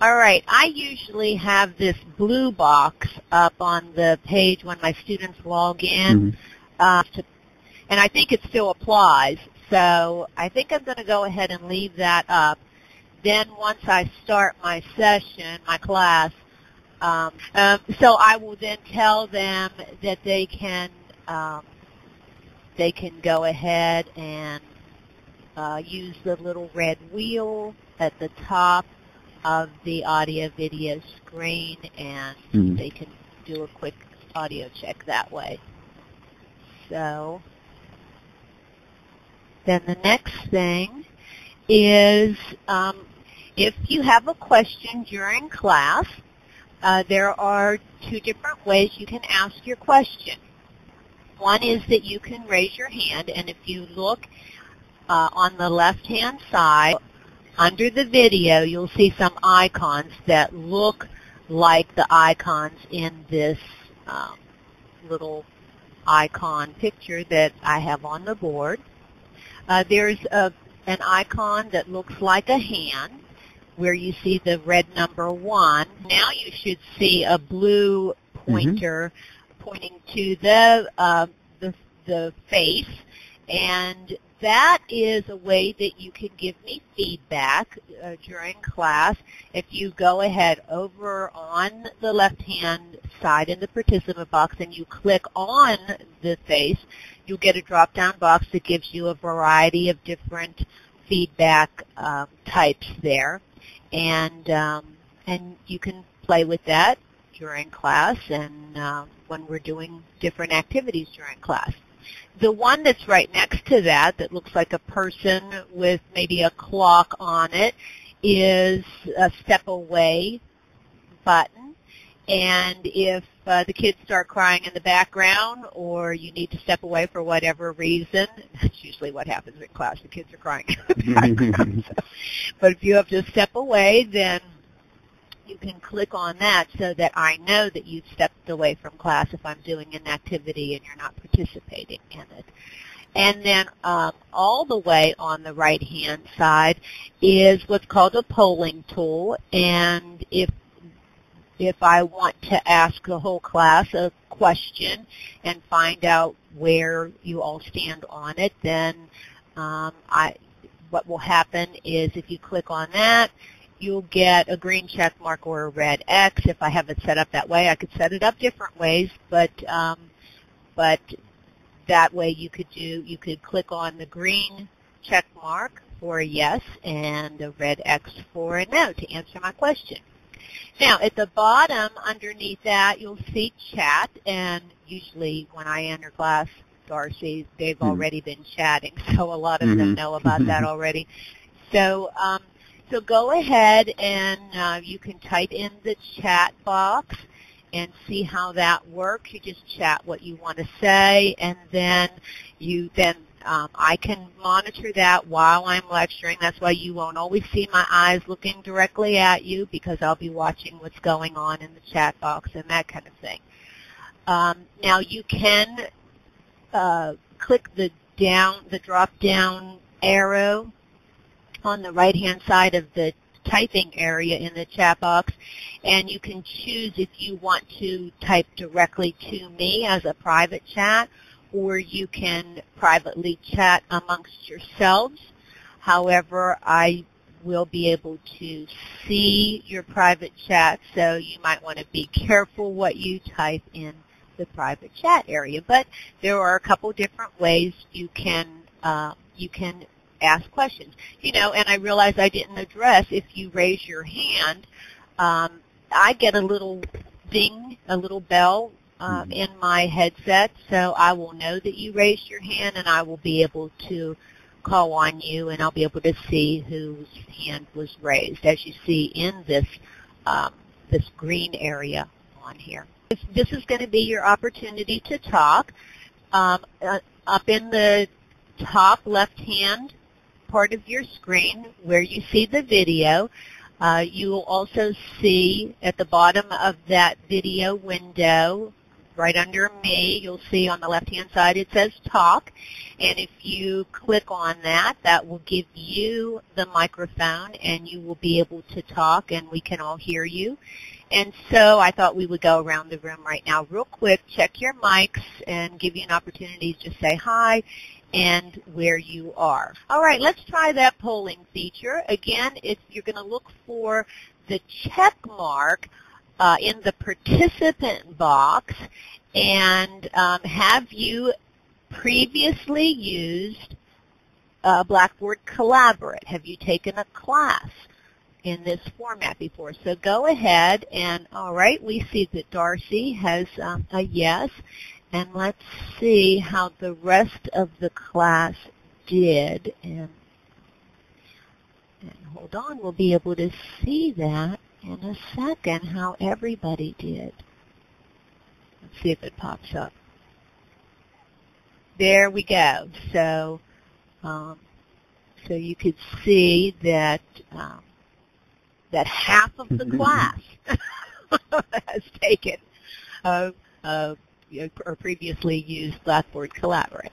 All right. I usually have this blue box up on the page when my students log in, and I think it still applies. So I think I'm going to go ahead and leave that up. Then once I start my session, my class, so I will then tell them that they can go ahead and use the little red wheel at the top of the audio video screen, and they can do a quick audio check that way. So then the next thing is if you have a question during class, there are two different ways you can ask your question. One is that you can raise your hand, and if you look on the left-hand side, under the video, you'll see some icons that look like the icons in this little icon picture that I have on the board. There's an icon that looks like a hand where you see the red number 1. Now you should see a blue pointer pointing to the face, and that is a way that you can give me feedback during class. If you go ahead over on the left-hand side in the participant box and you click on the face, you'll get a drop-down box that gives you a variety of different feedback types there, and you can play with that during class and when we're doing different activities during class. The one that's right next to that looks like a person with maybe a clock on it is a step away button. And if the kids start crying in the background or you need to step away for whatever reason, that's usually what happens in class. The kids are crying in the background. But if you have to step away, then you can click on that so that I know that you've stepped away from class if I'm doing an activity and you're not participating in it. And then all the way on the right-hand side is what's called a polling tool. And if I want to ask the whole class a question and find out where you all stand on it, then what will happen is if you click on that, you'll get a green check mark or a red X. If I have it set up that way, I could set it up different ways, but that way you could click on the green check mark for a yes and a red X for a no to answer my question. Now, at the bottom underneath that, you'll see chat, and usually when I enter class, Darcy, they've already been chatting, so a lot of them know about that already. So go ahead and you can type in the chat box and see how that works. You just chat what you want to say, and then I can monitor that while I'm lecturing. That's why you won't always see my eyes looking directly at you, because I'll be watching what's going on in the chat box and that kind of thing. Now you can click the drop-down arrow on the right-hand side of the typing area in the chat box, and you can choose if you want to type directly to me as a private chat, or you can privately chat amongst yourselves. However, I will be able to see your private chat, so you might want to be careful what you type in the private chat area. But there are a couple different ways you can ask questions. And I realize I didn't address, if you raise your hand, I get a little ding, a little bell in my headset, so I will know that you raised your hand, and I will be able to call on you, and I'll be able to see whose hand was raised, as you see in this green area on here. This is going to be your opportunity to talk. Up in the top left-hand part of your screen where you see the video, you will also see at the bottom of that video window right under me, you'll see on the left-hand side it says talk. And if you click on that, that will give you the microphone and you will be able to talk and we can all hear you. And so I thought we would go around the room right now real quick, check your mics, and give you an opportunity to just say hi and where you are. All right, let's try that polling feature. Again, you're going to look for the check mark in the participant box, and have you previously used Blackboard Collaborate? Have you taken a class in this format before? So go ahead and, all right, we see that Darcy has a yes. And let's see how the rest of the class did. And hold on, we'll be able to see that in a second, how everybody did. Let's see if it pops up. There we go. So, so you could see that that half of the class has taken or previously used Blackboard Collaborate.